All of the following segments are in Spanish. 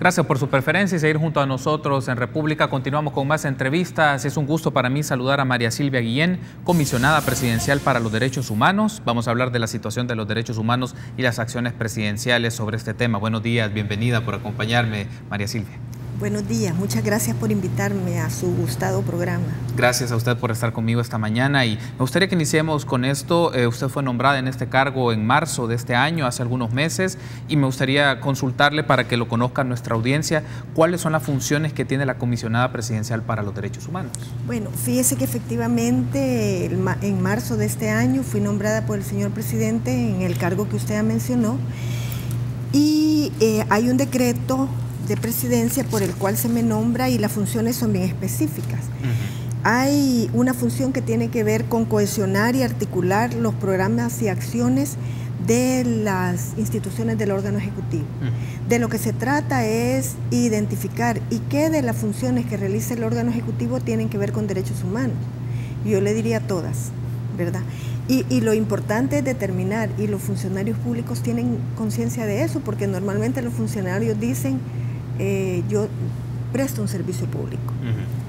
Gracias por su preferencia y seguir junto a nosotros en República. Continuamos con más entrevistas. Es un gusto para mí saludar a María Silvia Guillén, comisionada presidencial para los derechos humanos. Vamos a hablar de la situación de los derechos humanos y las acciones presidenciales sobre este tema. Buenos días, bienvenida por acompañarme, María Silvia. Buenos días, muchas gracias por invitarme a su gustado programa. Gracias a usted por estar conmigo esta mañana y me gustaría que iniciemos con esto. Usted fue nombrada en este cargo en marzo de este año, hace algunos meses, y me gustaría consultarle para que lo conozca nuestra audiencia, cuáles son las funciones que tiene la comisionada presidencial para los derechos humanos. Bueno, fíjese que efectivamente en marzo de este año fui nombrada por el señor presidente en el cargo que usted ya mencionó y hay un decreto de presidencia por el cual se me nombra y las funciones son bien específicas. Hay una función que tiene que ver con cohesionar y articular los programas y acciones de las instituciones del órgano ejecutivo. De lo que se trata es identificar y qué de las funciones que realiza el órgano ejecutivo tienen que ver con derechos humanos. Yo le diría todas, ¿verdad? Y lo importante es determinar, y los funcionarios públicos tienen conciencia de eso, porque normalmente los funcionarios dicen yo presto un servicio público,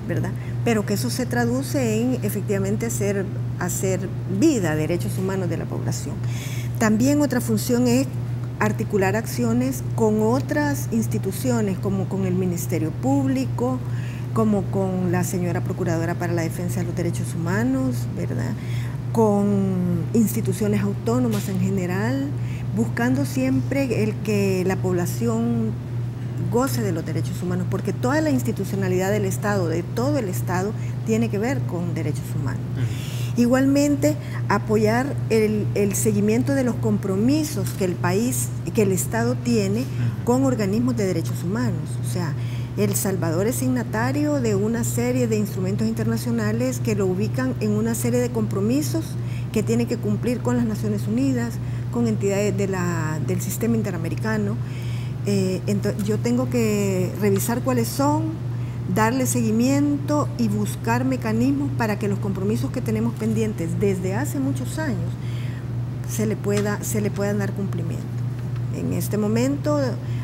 ¿verdad? Pero que eso se traduce en efectivamente hacer vida, derechos humanos de la población. También otra función es articular acciones con otras instituciones, como con el Ministerio Público, como con la señora Procuradora para la Defensa de los Derechos Humanos, ¿verdad? Con instituciones autónomas en general, buscando siempre el que la población goce de los derechos humanos, porque toda la institucionalidad del Estado, de todo el Estado, tiene que ver con derechos humanos. Igualmente, apoyar el seguimiento de los compromisos que el Estado tiene con organismos de derechos humanos. O sea, El Salvador es signatario de una serie de instrumentos internacionales que lo ubican en una serie de compromisos que tiene que cumplir con las Naciones Unidas, con entidades del sistema interamericano. Entonces, yo tengo que revisar cuáles son, darle seguimiento y buscar mecanismos para que los compromisos que tenemos pendientes desde hace muchos años se le puedan dar cumplimiento. En este momento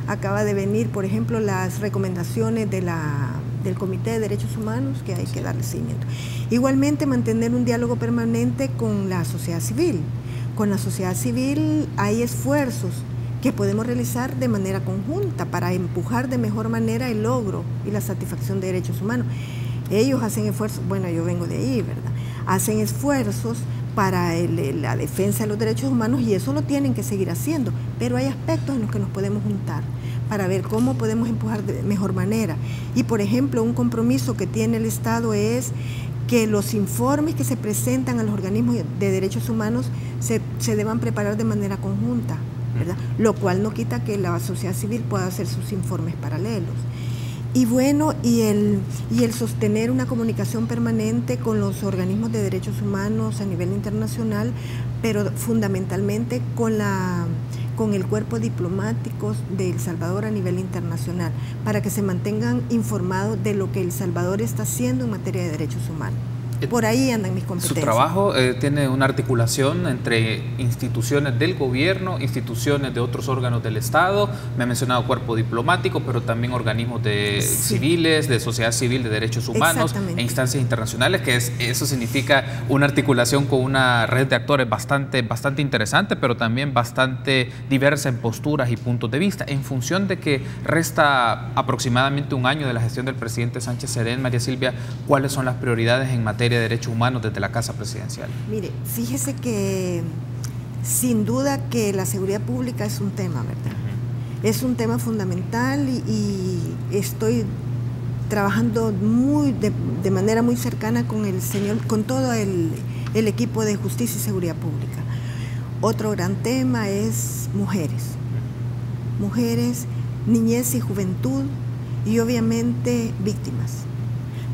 acaba de venir, por ejemplo, las recomendaciones del Comité de Derechos Humanos, que hay que darle seguimiento. Igualmente, mantener un diálogo permanente con la sociedad civil. Con la sociedad civil hay esfuerzos que podemos realizar de manera conjunta para empujar de mejor manera el logro y la satisfacción de derechos humanos. Ellos hacen esfuerzos, bueno, yo vengo de ahí, ¿verdad? Hacen esfuerzos para la defensa de los derechos humanos y eso lo tienen que seguir haciendo, pero hay aspectos en los que nos podemos juntar para ver cómo podemos empujar de mejor manera. Y, por ejemplo, un compromiso que tiene el Estado es que los informes que se presentan a los organismos de derechos humanos se deban preparar de manera conjunta, ¿verdad? Lo cual no quita que la sociedad civil pueda hacer sus informes paralelos. Y bueno, y el sostener una comunicación permanente con los organismos de derechos humanos a nivel internacional, pero fundamentalmente con el cuerpo diplomático de El Salvador a nivel internacional, para que se mantengan informados de lo que El Salvador está haciendo en materia de derechos humanos. Por ahí andan mis competencias. Su trabajo tiene una articulación entre instituciones del gobierno, instituciones de otros órganos del Estado. Me ha mencionado cuerpo diplomático, pero también organismos civiles, de sociedad civil, de derechos humanos e instancias internacionales, que eso significa una articulación con una red de actores bastante interesante, pero también bastante diversa en posturas y puntos de vista. En función de que resta aproximadamente un año de la gestión del presidente Sánchez Serén, María Silvia, ¿cuáles son las prioridades en materia de derechos humanos desde la Casa Presidencial? Mire, fíjese que sin duda que la seguridad pública es un tema, ¿verdad? Es un tema fundamental y estoy trabajando de manera muy cercana con todo el equipo de Justicia y Seguridad Pública. Otro gran tema es mujeres, niñez y juventud y obviamente víctimas.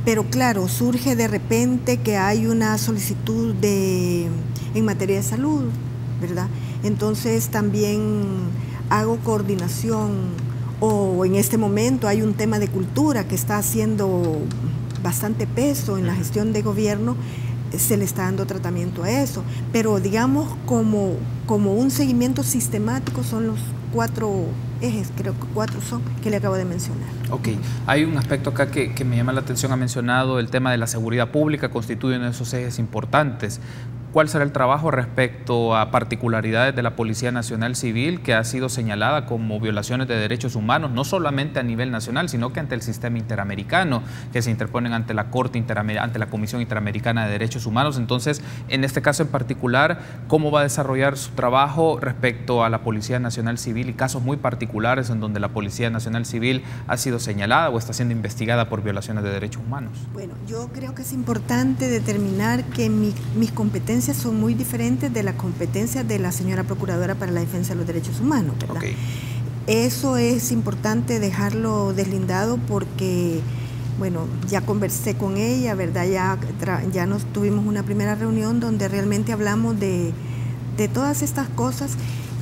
Pero claro, surge de repente que hay una solicitud en materia de salud, ¿verdad? Entonces también hago coordinación, o en este momento hay un tema de cultura que está haciendo bastante peso en la gestión de gobierno, se le está dando tratamiento a eso. Pero digamos como un seguimiento sistemático son los 4 ejes, creo que 4 son, que le acabo de mencionar. Ok, hay un aspecto acá que me llama la atención, ha mencionado el tema de la seguridad pública, constituye uno de esos ejes importantes. ¿Cuál será el trabajo respecto a particularidades de la Policía Nacional Civil que ha sido señalada como violaciones de derechos humanos, no solamente a nivel nacional, sino que ante el sistema interamericano, que se interponen ante la Corte ante la Comisión Interamericana de Derechos Humanos? Entonces, en este caso en particular, ¿cómo va a desarrollar su trabajo respecto a la Policía Nacional Civil y casos muy particulares en donde la Policía Nacional Civil ha sido señalada o está siendo investigada por violaciones de derechos humanos? Bueno, yo creo que es importante determinar que mis competencias son muy diferentes de las competencias de la señora Procuradora para la Defensa de los Derechos Humanos, ¿verdad? Okay. Eso es importante dejarlo deslindado porque, bueno, ya conversé con ella, ¿verdad? Ya nos tuvimos una primera reunión donde realmente hablamos de todas estas cosas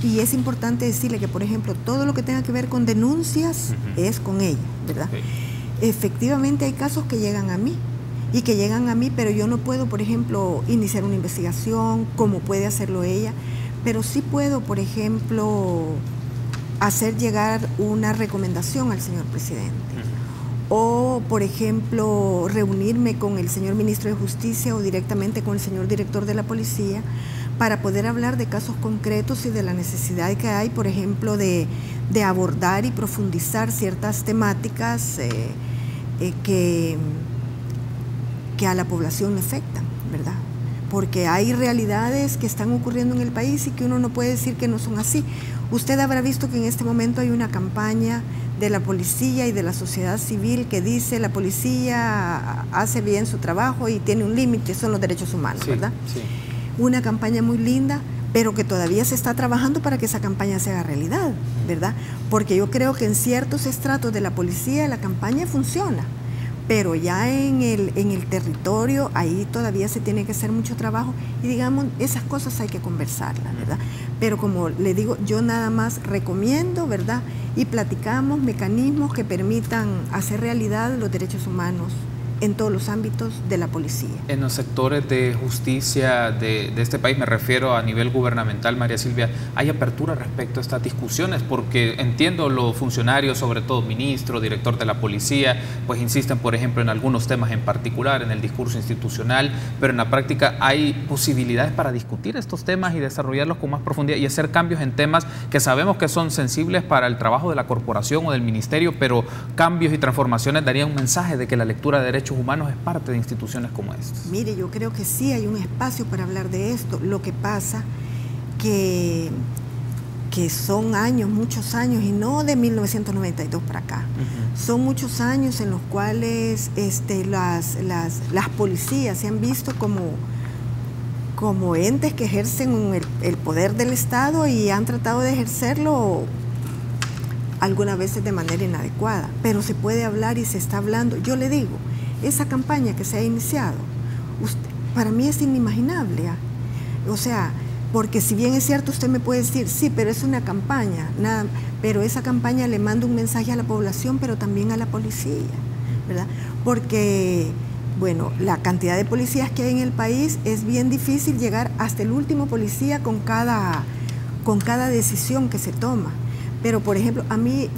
y es importante decirle que, por ejemplo, todo lo que tenga que ver con denuncias es con ella, ¿verdad? Okay. Efectivamente hay casos que llegan a mí, pero yo no puedo, por ejemplo, iniciar una investigación como puede hacerlo ella, pero sí puedo, por ejemplo, hacer llegar una recomendación al señor presidente. O, por ejemplo, reunirme con el señor ministro de Justicia o directamente con el señor director de la policía para poder hablar de casos concretos y de la necesidad que hay, por ejemplo, de abordar y profundizar ciertas temáticas que a la población le afectan, ¿verdad? Porque hay realidades que están ocurriendo en el país y que uno no puede decir que no son así. Usted habrá visto que en este momento hay una campaña de la policía y de la sociedad civil que dice la policía hace bien su trabajo y tiene un límite, son los derechos humanos, sí, ¿verdad? Sí. Una campaña muy linda, pero que todavía se está trabajando para que esa campaña se haga realidad, ¿verdad? Porque yo creo que en ciertos estratos de la policía la campaña funciona, pero ya en el territorio ahí todavía se tiene que hacer mucho trabajo y digamos, esas cosas hay que conversarlas, ¿verdad? Pero como le digo, yo nada más recomiendo, ¿verdad? Y platicamos mecanismos que permitan hacer realidad los derechos humanos en todos los ámbitos de la policía. En los sectores de justicia de este país, me refiero a nivel gubernamental, María Silvia, ¿hay apertura respecto a estas discusiones? Porque entiendo los funcionarios, sobre todo ministro, director de la policía, pues insisten, por ejemplo, en algunos temas en particular, en el discurso institucional, pero en la práctica hay posibilidades para discutir estos temas y desarrollarlos con más profundidad y hacer cambios en temas que sabemos que son sensibles para el trabajo de la corporación o del ministerio, pero cambios y transformaciones darían un mensaje de que la lectura de derechos humanos es parte de instituciones como estas. Mire, yo creo que sí hay un espacio para hablar de esto. Lo que pasa que son años, muchos años, y no de 1992 para acá. Son muchos años en los cuales las policías se han visto como entes que ejercen el poder del Estado y han tratado de ejercerlo algunas veces de manera inadecuada. Pero se puede hablar y se está hablando. Yo le digo, esa campaña que se ha iniciado, para mí es inimaginable. O sea, porque si bien es cierto, usted me puede decir, sí, pero es una campaña, nada, pero esa campaña le manda un mensaje a la población, pero también a la policía, ¿verdad? Porque, bueno, la cantidad de policías que hay en el país, es bien difícil llegar hasta el último policía con cada decisión que se toma. Pero, por ejemplo, a mí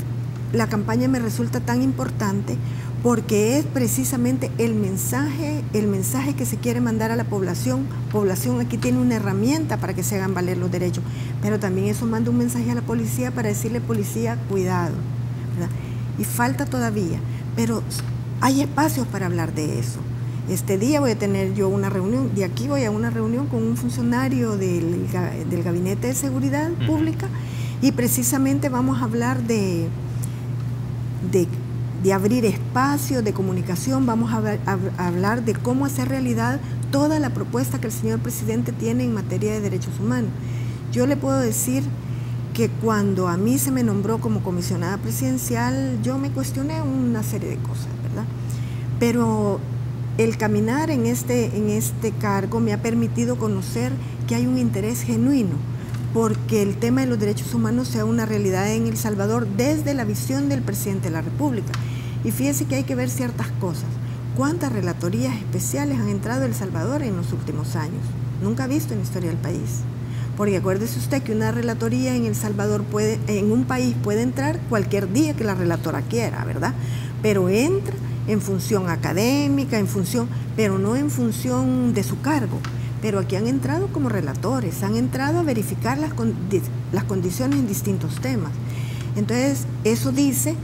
la campaña me resulta tan importante porque es precisamente el mensaje que se quiere mandar a la población. Población aquí tiene una herramienta para que se hagan valer los derechos, pero también eso manda un mensaje a la policía para decirle, policía, cuidado, ¿verdad? Y falta todavía, pero hay espacios para hablar de eso. Este día voy a tener yo una reunión, de aquí voy a una reunión con un funcionario del Gabinete de Seguridad Pública y precisamente vamos a hablar de abrir espacios de comunicación, vamos a hablar de cómo hacer realidad toda la propuesta que el señor presidente tiene en materia de derechos humanos. Yo le puedo decir que cuando a mí se me nombró como comisionada presidencial, yo me cuestioné una serie de cosas, ¿verdad? Pero el caminar en este cargo me ha permitido conocer que hay un interés genuino porque el tema de los derechos humanos sea una realidad en El Salvador desde la visión del presidente de la República. Y fíjese que hay que ver ciertas cosas. ¿cuántas relatorías especiales han entrado a El Salvador en los últimos años? Nunca visto en la historia del país. Porque acuérdese usted que una relatoría en El Salvador en un país puede entrar cualquier día que la relatora quiera, ¿verdad? Pero entra en función académica, pero no en función de su cargo. Pero aquí han entrado como relatores, han entrado a verificar las condiciones en distintos temas. Entonces, eso dice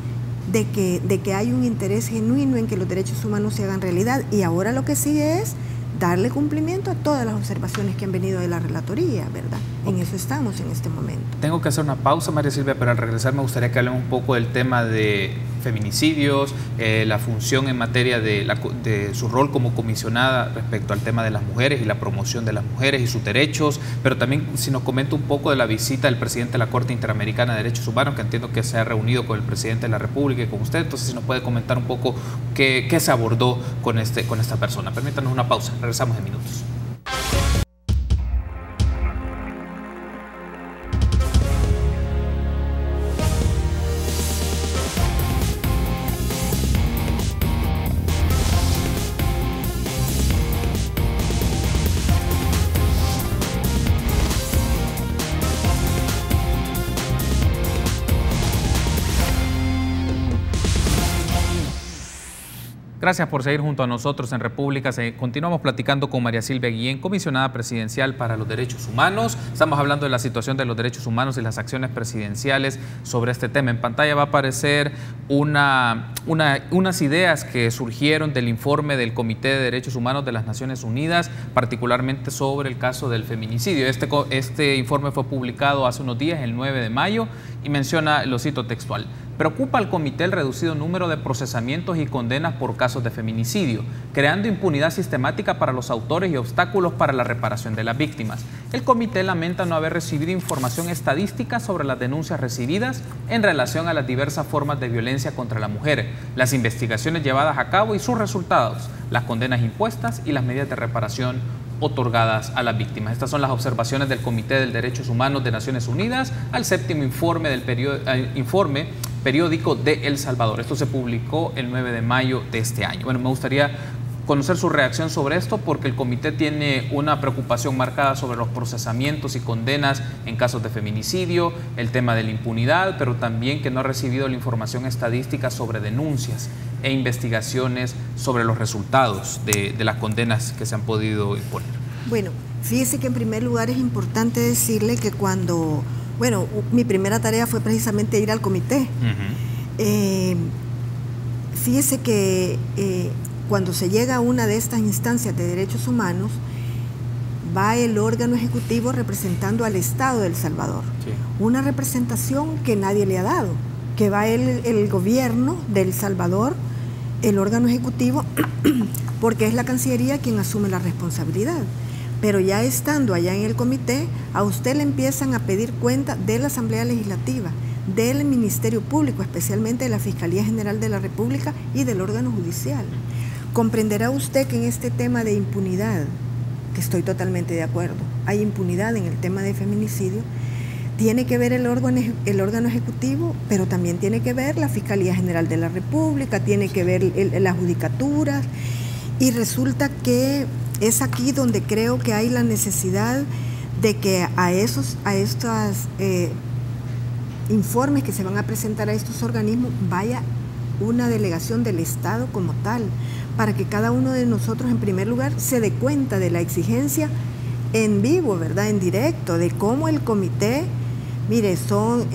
de que hay un interés genuino en que los derechos humanos se hagan realidad, y ahora lo que sigue es darle cumplimiento a todas las observaciones que han venido de la relatoría, ¿verdad? En eso estamos en este momento. Tengo que hacer una pausa, María Silvia, pero al regresar me gustaría que hablemos un poco del tema de feminicidios, la función en materia de su rol como comisionada respecto al tema de las mujeres y la promoción de las mujeres y sus derechos, pero también si nos comenta un poco de la visita del presidente de la Corte Interamericana de Derechos Humanos, que entiendo que se ha reunido con el presidente de la República y con usted. Entonces, si nos puede comentar un poco qué se abordó con esta persona. Permítanos una pausa, regresamos en minutos. Gracias por seguir junto a nosotros en República. Continuamos platicando con María Silvia Guillén, comisionada presidencial para los derechos humanos. Estamos hablando de la situación de los derechos humanos y las acciones presidenciales sobre este tema. En pantalla va a aparecer unas ideas que surgieron del informe del Comité de Derechos Humanos de las Naciones Unidas, particularmente sobre el caso del feminicidio. Este informe fue publicado hace unos días, el 9 de mayo, y menciona, lo cito textual: preocupa al comité el reducido número de procesamientos y condenas por casos de feminicidio, creando impunidad sistemática para los autores y obstáculos para la reparación de las víctimas. El comité lamenta no haber recibido información estadística sobre las denuncias recibidas en relación a las diversas formas de violencia contra la mujer, las investigaciones llevadas a cabo y sus resultados, las condenas impuestas y las medidas de reparación otorgadas a las víctimas. Estas son las observaciones del Comité de Derechos Humanos de Naciones Unidas al séptimo informe del periódico de El Salvador. Esto se publicó el 9 de mayo de este año. Bueno, me gustaría conocer su reacción sobre esto, porque el comité tiene una preocupación marcada sobre los procesamientos y condenas en casos de feminicidio, el tema de la impunidad, pero también que no ha recibido la información estadística sobre denuncias e investigaciones sobre los resultados de las condenas que se han podido imponer. Bueno, fíjese que en primer lugar es importante decirle que mi primera tarea fue precisamente ir al comité. Fíjese que cuando se llega a una de estas instancias de derechos humanos, va el órgano ejecutivo representando al Estado de El Salvador. Sí. Una representación que nadie le ha dado, que va el gobierno de El Salvador, el órgano ejecutivo, porque es la Cancillería quien asume la responsabilidad. Pero ya estando allá en el comité, a usted le empiezan a pedir cuenta de la Asamblea Legislativa, del Ministerio Público, especialmente de la Fiscalía General de la República y del órgano judicial. Comprenderá usted que en este tema de impunidad, que estoy totalmente de acuerdo, hay impunidad en el tema de feminicidio, tiene que ver el órgano ejecutivo, pero también tiene que ver la Fiscalía General de la República, tiene que ver las judicaturas, y resulta que es aquí donde creo que hay la necesidad de que a estos informes que se van a presentar a estos organismos vaya una delegación del Estado como tal, para que cada uno de nosotros en primer lugar se dé cuenta de la exigencia en vivo, ¿verdad?, en directo, de cómo el comité, mire, son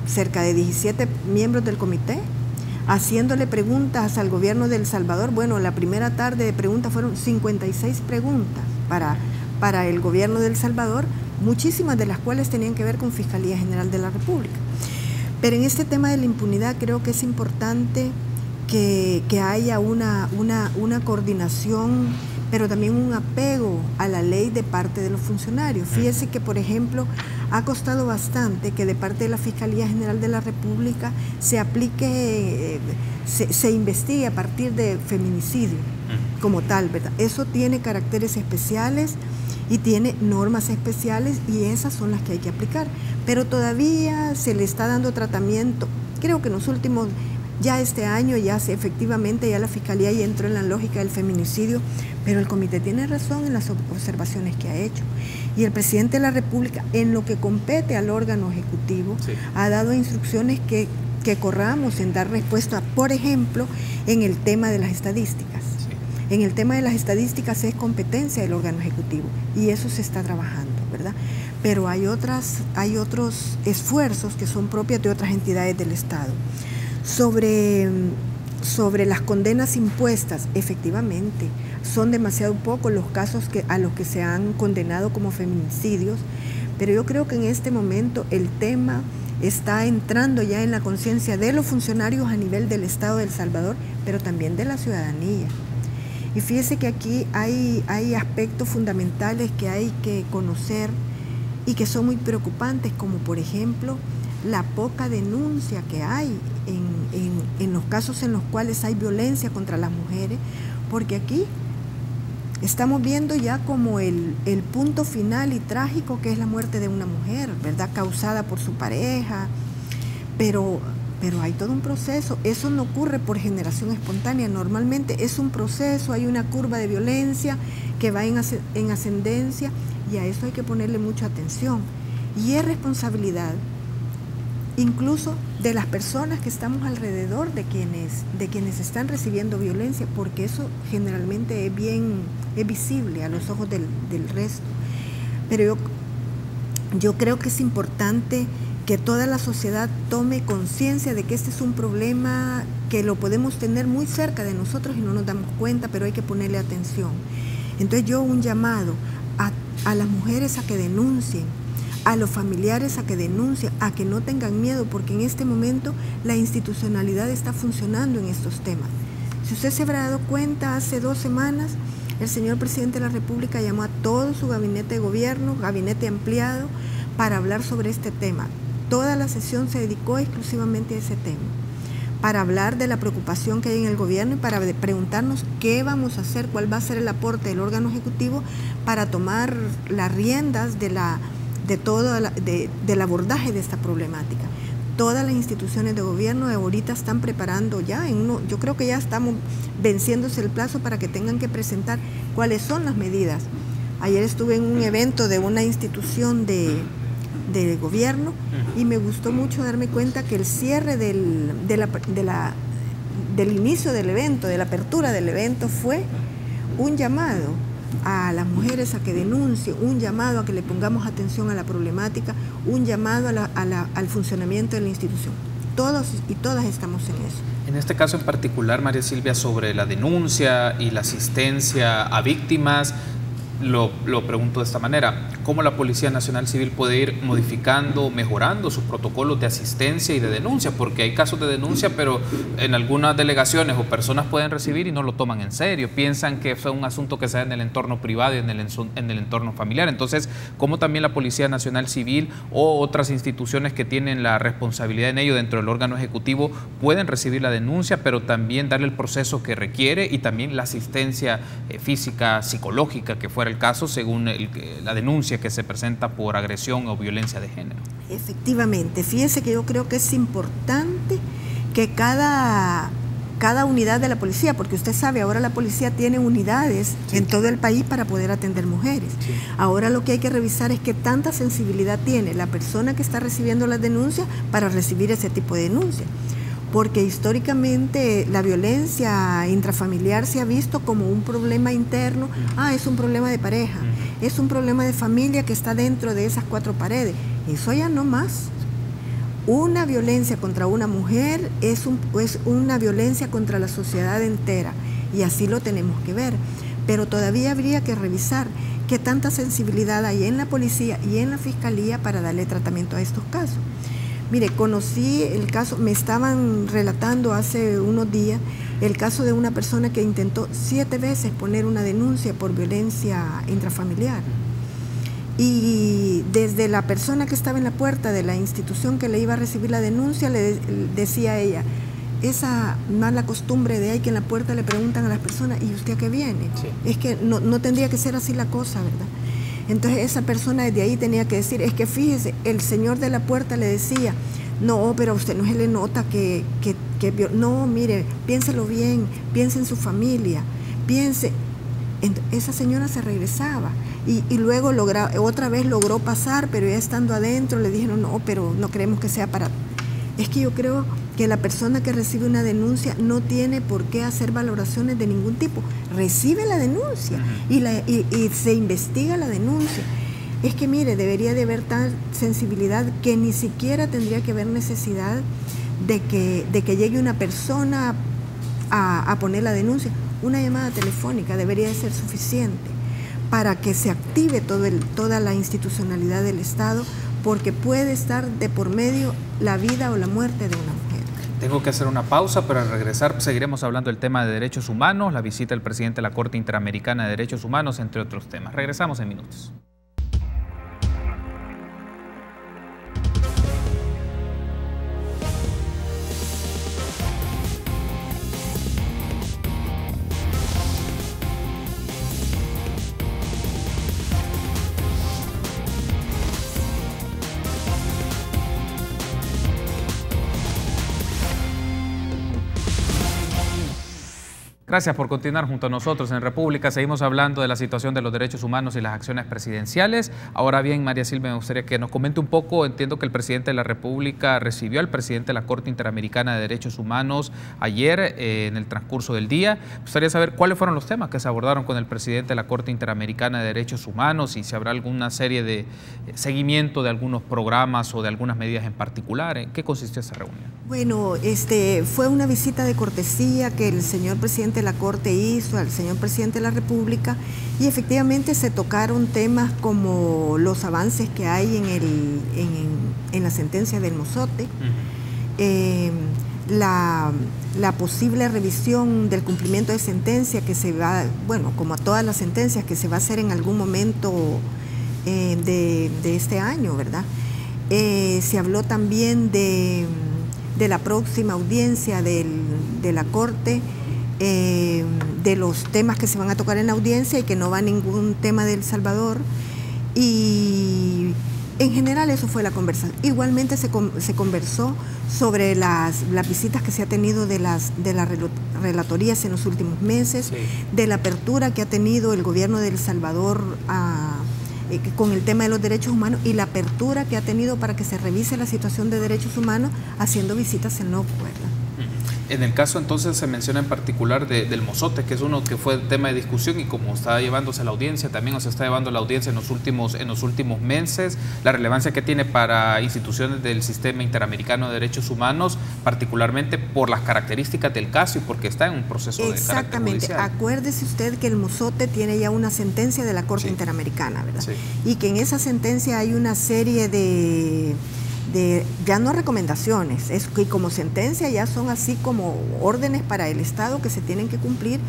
cerca de 17 miembros del comité, haciéndole preguntas al gobierno de El Salvador. Bueno, la primera tarde de preguntas fueron 56 preguntas para el gobierno de El Salvador, muchísimas de las cuales tenían que ver con Fiscalía General de la República. Pero en este tema de la impunidad creo que es importante que haya una coordinación, pero también un apego a la ley de parte de los funcionarios. Fíjese que, por ejemplo, ha costado bastante que de parte de la Fiscalía General de la República se aplique, se investigue a partir de feminicidio como tal, ¿verdad? Eso tiene caracteres especiales y tiene normas especiales, y esas son las que hay que aplicar. Pero todavía se le está dando tratamiento, creo que en los últimos Ya este año, efectivamente, ya la Fiscalía ya entró en la lógica del feminicidio, pero el comité tiene razón en las observaciones que ha hecho. Y el presidente de la República, en lo que compete al órgano ejecutivo, sí, ha dado instrucciones que corramos en dar respuesta, por ejemplo, en el tema de las estadísticas. Sí. En el tema de las estadísticas es competencia del órgano ejecutivo y eso se está trabajando, ¿verdad? Pero hay otros esfuerzos que son propios de otras entidades del Estado. Sobre las condenas impuestas, efectivamente, son demasiado pocos los casos a los que se han condenado como feminicidios, pero yo creo que en este momento el tema está entrando ya en la conciencia de los funcionarios a nivel del Estado de El Salvador, pero también de la ciudadanía. Y fíjese que aquí hay aspectos fundamentales que hay que conocer y que son muy preocupantes, como por ejemplo la poca denuncia que hay en los casos en los cuales hay violencia contra las mujeres, porque aquí estamos viendo ya como el punto final y trágico que es la muerte de una mujer, ¿verdad? Causada por su pareja, pero hay todo un proceso. Eso no ocurre por generación espontánea, normalmente es un proceso, hay una curva de violencia que va en ascendencia y a eso hay que ponerle mucha atención. Y es responsabilidad incluso de las personas que estamos alrededor de quienes están recibiendo violencia, porque eso generalmente es visible a los ojos del resto. Pero yo creo que es importante que toda la sociedad tome conciencia de que este es un problema que lo podemos tener muy cerca de nosotros y no nos damos cuenta, pero hay que ponerle atención. Entonces yo un llamado a las mujeres a que denuncien, a los familiares a que denuncien, a que no tengan miedo, porque en este momento la institucionalidad está funcionando en estos temas. Si usted se habrá dado cuenta, hace 2 semanas el señor presidente de la República llamó a todo su gabinete de gobierno, gabinete ampliado, para hablar sobre este tema. Toda la sesión se dedicó exclusivamente a ese tema, para hablar de la preocupación que hay en el gobierno y para preguntarnos qué vamos a hacer, cuál va a ser el aporte del órgano ejecutivo para tomar las riendas del abordaje de esta problemática. Todas las instituciones de gobierno ahorita están preparando ya, yo creo que ya estamos venciéndose el plazo para que tengan que presentar cuáles son las medidas. Ayer estuve en un evento de una institución de gobierno y me gustó mucho darme cuenta que el cierre del inicio del evento, de la apertura del evento, fue un llamado a las mujeres a que denuncien, un llamado a que le pongamos atención a la problemática, un llamado al funcionamiento de la institución. Todos y todas estamos en eso. En este caso en particular, María Silvia, sobre la denuncia y la asistencia a víctimas, lo pregunto de esta manera: ¿cómo la Policía Nacional Civil puede ir modificando, mejorando sus protocolos de asistencia y de denuncia? Porque hay casos de denuncia, pero en algunas delegaciones o personas pueden recibir y no lo toman en serio, piensan que fue un asunto que se da en el entorno privado y en el entorno familiar. Entonces, ¿cómo también la Policía Nacional Civil o otras instituciones que tienen la responsabilidad en ello dentro del órgano ejecutivo pueden recibir la denuncia, pero también darle el proceso que requiere y también la asistencia física, psicológica, que fuera el caso, según la denuncia que se presenta por agresión o violencia de género? Efectivamente, fíjese que yo creo que es importante que cada unidad de la policía, porque usted sabe, ahora la policía tiene unidades en todo el país para poder atender mujeres. Sí. Ahora lo que hay que revisar es qué tanta sensibilidad tiene la persona que está recibiendo las denuncias para recibir ese tipo de denuncia. Porque históricamente la violencia intrafamiliar se ha visto como un problema interno. Es un problema de pareja, es un problema de familia que está dentro de esas 4 paredes. Eso ya no más. Una violencia contra una mujer es una violencia contra la sociedad entera, y así lo tenemos que ver. Pero todavía habría que revisar qué tanta sensibilidad hay en la policía y en la fiscalía para darle tratamiento a estos casos. Mire, conocí el caso, me estaban relatando hace unos días el caso de una persona que intentó 7 veces poner una denuncia por violencia intrafamiliar. Y desde la persona que estaba en la puerta de la institución que le iba a recibir la denuncia, le decía a ella, esa mala costumbre de ahí que en la puerta le preguntan a las personas, ¿y usted a qué viene? Sí. Es que no tendría que ser así la cosa, ¿verdad? Entonces esa persona desde ahí tenía que decir, es que fíjese, el señor de la puerta le decía, no, pero a usted no se le nota no, mire, piénselo bien, piense en su familia, piense. Esa señora se regresaba y luego otra vez logró pasar, pero ya estando adentro le dijeron, no, pero no creemos que sea para... Es que yo creo que la persona que recibe una denuncia no tiene por qué hacer valoraciones de ningún tipo. Recibe la denuncia y se investiga la denuncia. Es que mire, debería de haber tal sensibilidad que ni siquiera tendría que haber necesidad de que llegue una persona a poner la denuncia. Una llamada telefónica debería de ser suficiente para que se active toda la institucionalidad del Estado, porque puede estar de por medio la vida o la muerte de una mujer. Tengo que hacer una pausa, pero al regresar seguiremos hablando del tema de derechos humanos, la visita del presidente de la Corte Interamericana de Derechos Humanos, entre otros temas. Regresamos en minutos. Gracias por continuar junto a nosotros en República. Seguimos hablando de la situación de los derechos humanos y las acciones presidenciales. Ahora bien, María Silvia, me gustaría que nos comente un poco. Entiendo que el presidente de la República recibió al presidente de la Corte Interamericana de Derechos Humanos ayer en el transcurso del día. Me gustaría saber cuáles fueron los temas que se abordaron con el presidente de la Corte Interamericana de Derechos Humanos y si habrá alguna serie de seguimiento de algunos programas o de algunas medidas en particular. ¿En qué consistió esa reunión? Bueno, fue una visita de cortesía que el señor presidente de la Corte hizo al señor presidente de la República y efectivamente se tocaron temas como los avances que hay en la sentencia del Mozote, la posible revisión del cumplimiento de sentencia que se va, bueno, como a todas las sentencias, que se va a hacer en algún momento de este año, ¿verdad? Se habló también de la próxima audiencia de la Corte, de los temas que se van a tocar en la audiencia y que no va ningún tema de El Salvador, y en general eso fue la conversación. Igualmente se conversó sobre las visitas que se ha tenido de las relatorías en los últimos meses, sí, de la apertura que ha tenido el gobierno de El Salvador con el tema de los derechos humanos y la apertura que ha tenido para que se revise la situación de derechos humanos haciendo visitas en loco, ¿verdad? En el caso entonces se menciona en particular del Mozote, que es uno que fue tema de discusión y como está llevándose la audiencia, también se está llevando la audiencia en los últimos meses, la relevancia que tiene para instituciones del sistema interamericano de derechos humanos, particularmente por las características del caso y porque está en un proceso de carácter judicial. Exactamente, acuérdese usted que el Mozote tiene ya una sentencia de la Corte Interamericana, ¿verdad? Sí. Y que en esa sentencia hay una serie de ya no recomendaciones, es que como sentencia ya son así como órdenes para el Estado que se tienen que cumplir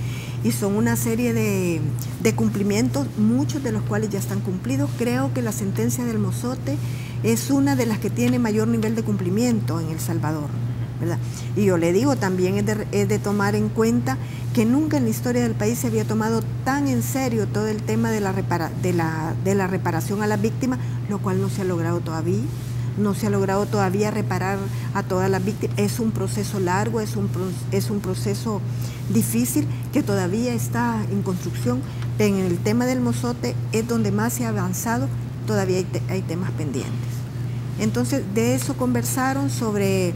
y son una serie de cumplimientos, muchos de los cuales ya están cumplidos. Creo que la sentencia del Mozote es una de las que tiene mayor nivel de cumplimiento en El Salvador, ¿verdad? Y yo le digo, también es de tomar en cuenta que nunca en la historia del país se había tomado tan en serio todo el tema de la reparación a las víctimas, lo cual no se ha logrado todavía. No se ha logrado todavía reparar a todas las víctimas. Es un proceso largo, es un proceso difícil que todavía está en construcción. En el tema del Mozote es donde más se ha avanzado, todavía hay temas pendientes. Entonces, de eso conversaron sobre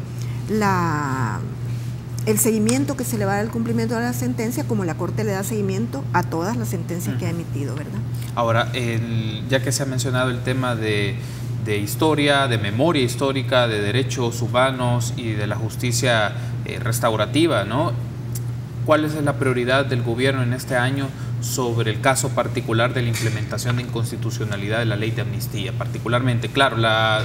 el seguimiento que se le va a dar al cumplimiento de la sentencia, como la Corte le da seguimiento a todas las sentencias que ha emitido, ¿verdad? Ahora, ya que se ha mencionado el tema de historia, de memoria histórica, de derechos humanos y de la justicia restaurativa, ¿no? ¿Cuál es la prioridad del gobierno en este año sobre el caso particular de la implementación de inconstitucionalidad de la ley de amnistía? Particularmente, claro,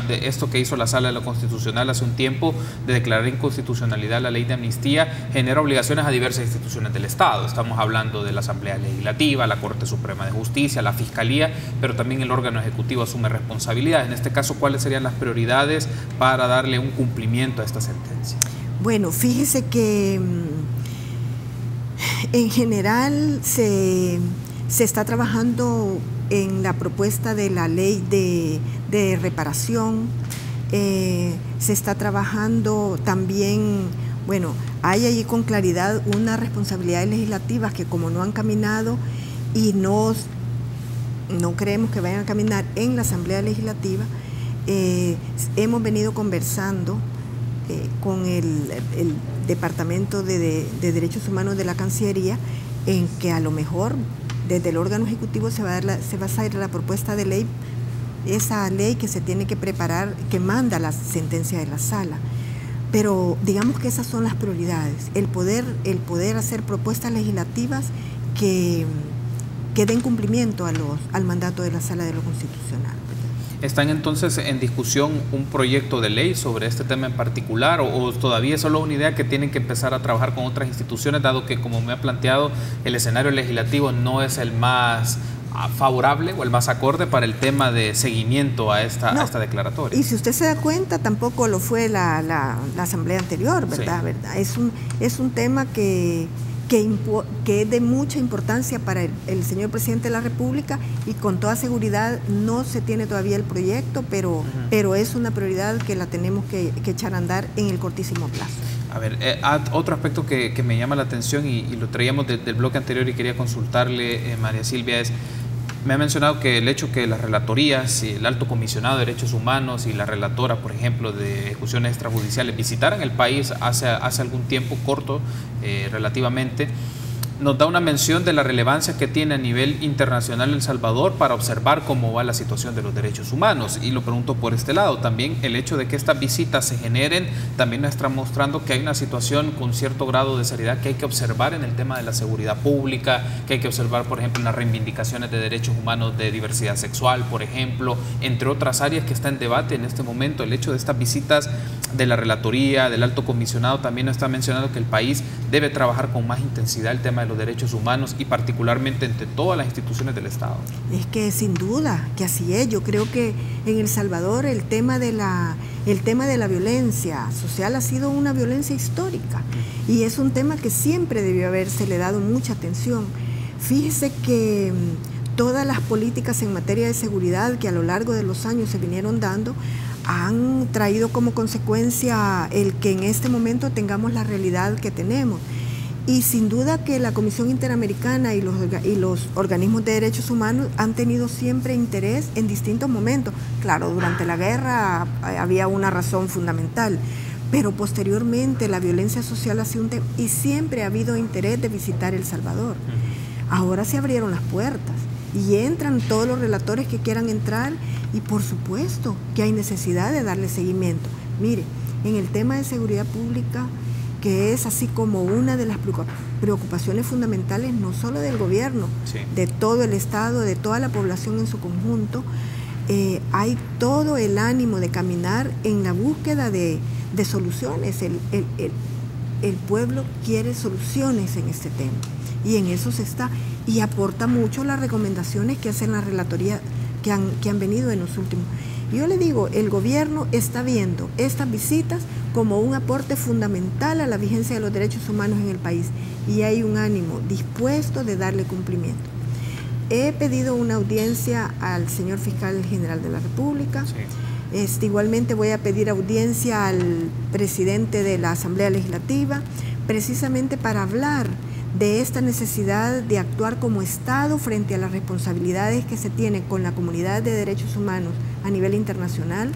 de esto que hizo la Sala de lo Constitucional hace un tiempo de declarar inconstitucionalidad la ley de amnistía genera obligaciones a diversas instituciones del Estado. Estamos hablando de la Asamblea Legislativa, la Corte Suprema de Justicia, la Fiscalía, pero también el órgano ejecutivo asume responsabilidad. En este caso, ¿cuáles serían las prioridades para darle un cumplimiento a esta sentencia? Bueno, fíjese que en general se está trabajando en la propuesta de la ley de reparación. Se está trabajando también, bueno, hay allí con claridad unas responsabilidades legislativas que como no han caminado y no creemos que vayan a caminar en la Asamblea Legislativa, hemos venido conversando con el Departamento de Derechos Humanos de la Cancillería, en que a lo mejor desde el órgano ejecutivo se va a hacer la propuesta de ley, esa ley que se tiene que preparar, que manda la sentencia de la sala. Pero digamos que esas son las prioridades, el poder hacer propuestas legislativas que den cumplimiento al mandato de la Sala de lo Constitucional. ¿Están entonces en discusión un proyecto de ley sobre este tema en particular o todavía es solo una idea que tienen que empezar a trabajar con otras instituciones, dado que, como me ha planteado, el escenario legislativo no es el más favorable o el más acorde para el tema de seguimiento a esta declaratoria? Y si usted se da cuenta, tampoco lo fue la asamblea anterior, ¿verdad? Sí. ¿Verdad? Es un tema que es de mucha importancia para el señor presidente de la República, y con toda seguridad no se tiene todavía el proyecto, pero es una prioridad que la tenemos que echar a andar en el cortísimo plazo. A ver, otro aspecto que me llama la atención y lo traíamos del bloque anterior y quería consultarle, María Silvia, me ha mencionado que el hecho que las relatorías y el Alto Comisionado de Derechos Humanos y la relatora, por ejemplo, de ejecuciones extrajudiciales visitaran el país hace algún tiempo corto relativamente, nos da una mención de la relevancia que tiene a nivel internacional El Salvador para observar cómo va la situación de los derechos humanos. Y lo pregunto por este lado, también el hecho de que estas visitas se generen también nos está mostrando que hay una situación con cierto grado de seriedad que hay que observar en el tema de la seguridad pública, que hay que observar, por ejemplo, en las reivindicaciones de derechos humanos de diversidad sexual, por ejemplo, entre otras áreas que está en debate en este momento. El hecho de estas visitas de la relatoría, del Alto Comisionado, también nos está mencionando que el país debe trabajar con más intensidad el tema de los derechos humanos y particularmente entre todas las instituciones del Estado. Es que sin duda que así es. Yo creo que en El Salvador el tema de la violencia social ha sido una violencia histórica y es un tema que siempre debió habérsele dado mucha atención. Fíjese que todas las políticas en materia de seguridad que a lo largo de los años se vinieron dando han traído como consecuencia el que en este momento tengamos la realidad que tenemos. Y sin duda que la Comisión Interamericana y los organismos de derechos humanos han tenido siempre interés en distintos momentos. Claro, durante la guerra había una razón fundamental, pero posteriormente la violencia social ha sido un tema y siempre ha habido interés de visitar El Salvador. Ahora se abrieron las puertas y entran todos los relatores que quieran entrar y por supuesto que hay necesidad de darle seguimiento. Mire, en el tema de seguridad pública, que es así como una de las preocupaciones fundamentales no solo del gobierno, sí, de todo el Estado, de toda la población en su conjunto, hay todo el ánimo de caminar en la búsqueda de soluciones. El pueblo quiere soluciones en este tema y en eso se está, y aporta mucho las recomendaciones que hacen la relatoría que han venido en los últimos. Yo le digo, el gobierno está viendo estas visitas como un aporte fundamental a la vigencia de los derechos humanos en el país y hay un ánimo dispuesto de darle cumplimiento. He pedido una audiencia al señor fiscal general de la República. Sí. Igualmente voy a pedir audiencia al presidente de la Asamblea Legislativa, precisamente para hablar de esta necesidad de actuar como Estado frente a las responsabilidades que se tienen con la comunidad de derechos humanos a nivel internacional,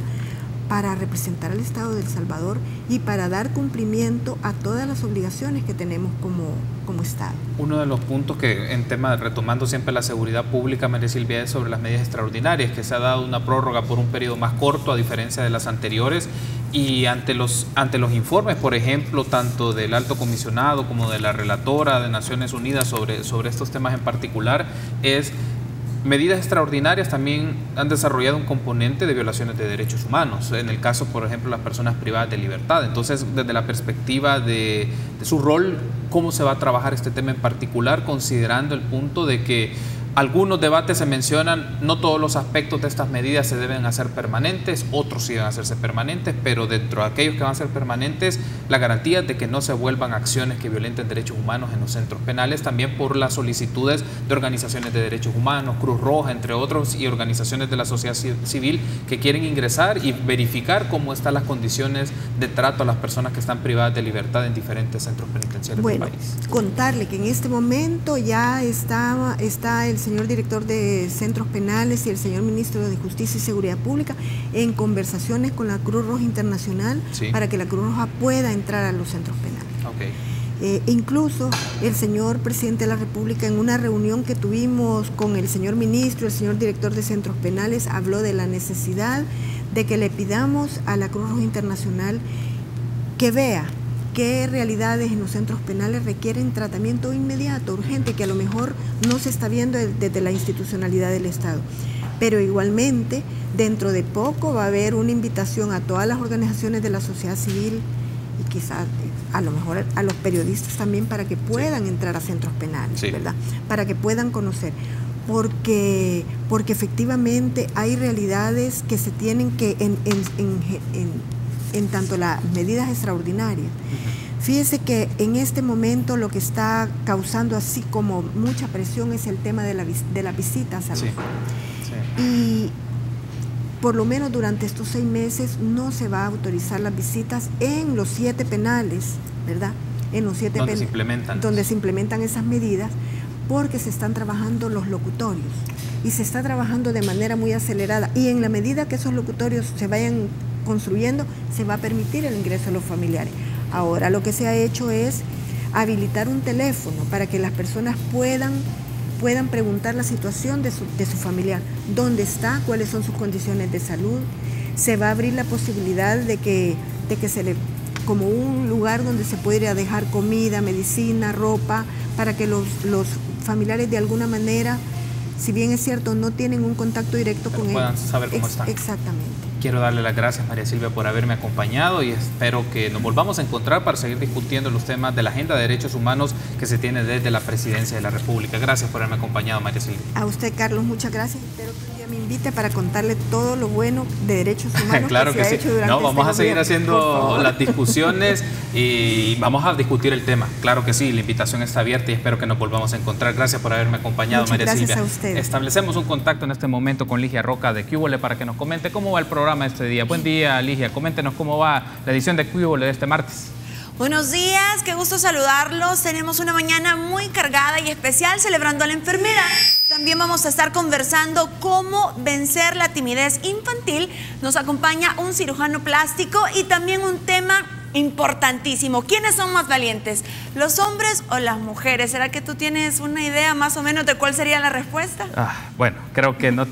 para representar al Estado de El Salvador y para dar cumplimiento a todas las obligaciones que tenemos como Estado. Uno de los puntos que en tema, retomando siempre la seguridad pública, María Silvia, es sobre las medidas extraordinarias, que se ha dado una prórroga por un periodo más corto a diferencia de las anteriores, y ante los informes, por ejemplo, tanto del Alto Comisionado como de la relatora de Naciones Unidas sobre estos temas en particular, medidas extraordinarias también han desarrollado un componente de violaciones de derechos humanos, en el caso, por ejemplo, las personas privadas de libertad. Entonces, desde la perspectiva de su rol, ¿cómo se va a trabajar este tema en particular, considerando el punto de que Algunos debates se mencionan, no todos los aspectos de estas medidas se deben hacer permanentes, otros sí deben hacerse permanentes, pero dentro de aquellos que van a ser permanentes, la garantía de que no se vuelvan acciones que violenten derechos humanos en los centros penales, también por las solicitudes de organizaciones de derechos humanos, Cruz Roja, entre otros, y organizaciones de la sociedad civil que quieren ingresar y verificar cómo están las condiciones de trato a las personas que están privadas de libertad en diferentes centros penitenciarios del país. Contarle que en este momento ya está el señor director de centros penales y el señor ministro de Justicia y Seguridad Pública en conversaciones con la Cruz Roja Internacional para que la Cruz Roja pueda entrar a los centros penales. Incluso el señor presidente de la República, en una reunión que tuvimos con el señor ministro, el señor director de centros penales, habló de la necesidad de que le pidamos a la Cruz Roja Internacional que vea qué realidades en los centros penales requieren tratamiento inmediato, urgente, que a lo mejor no se está viendo desde la institucionalidad del Estado. Pero igualmente, dentro de poco va a haber una invitación a todas las organizaciones de la sociedad civil y quizás a lo mejor a los periodistas también para que puedan entrar a centros penales, ¿verdad? Para que puedan conocer. Porque efectivamente hay realidades que se tienen que en tanto las medidas extraordinarias. Fíjese que en este momento lo que está causando así como mucha presión es el tema de las visitas a los y por lo menos durante estos 6 meses no se va a autorizar las visitas en los 7 penales, ¿verdad? En los 7 penales donde se implementan esas medidas, porque se están trabajando los locutorios y se está trabajando de manera muy acelerada, y en la medida que esos locutorios se vayan construyendo, se va a permitir el ingreso de los familiares. Ahora lo que se ha hecho es habilitar un teléfono para que las personas puedan preguntar la situación de su familiar, dónde está, cuáles son sus condiciones de salud. Se va a abrir la posibilidad de que se le, como un lugar donde se pudiera dejar comida, medicina, ropa, para que los familiares de alguna manera, si bien es cierto, no tienen un contacto directo con ellos, puedan saber cómo están. Exactamente. Quiero darle las gracias, María Silvia, por haberme acompañado, y espero que nos volvamos a encontrar para seguir discutiendo los temas de la agenda de derechos humanos que se tiene desde la Presidencia de la República. Gracias por haberme acompañado, María Silvia. A usted, Carlos, muchas gracias. Espero que un día me invite para contarle todo lo bueno de derechos humanos claro que se ha hecho durante No, vamos a seguir gobierno, haciendo las discusiones y vamos a discutir el tema. Claro que sí, la invitación está abierta y espero que nos volvamos a encontrar. Gracias por haberme acompañado, María Silvia. Gracias a usted. Establecemos un contacto en este momento con Ligia Roca de Cúbole para que nos comente cómo va el programa este día. Buen día, Ligia. Coméntenos cómo va la edición de Cúbole de este martes. Buenos días, qué gusto saludarlos. Tenemos una mañana muy cargada y especial celebrando a la enfermera. También vamos a estar conversando cómo vencer la timidez infantil. Nos acompaña un cirujano plástico y también un tema importantísimo. ¿Quiénes son más valientes, los hombres o las mujeres? ¿Será que tú tienes una idea más o menos de cuál sería la respuesta? Bueno, creo que no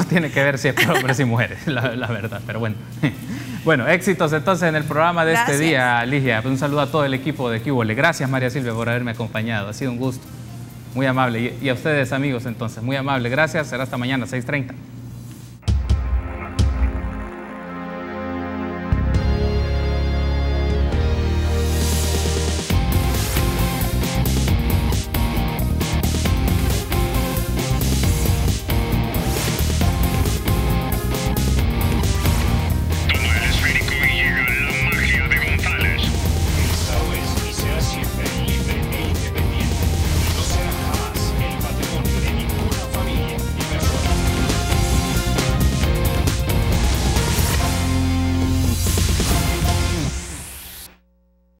tiene que ver si es por hombres y mujeres, la verdad, pero bueno. Bueno, éxitos entonces en el programa de este día, Ligia. Un saludo a todo el equipo de Cúbole. Gracias, María Silvia, por haberme acompañado. Ha sido un gusto. Muy amable. Y a ustedes, amigos, entonces, muy amable. Gracias. Será hasta mañana, 6:30.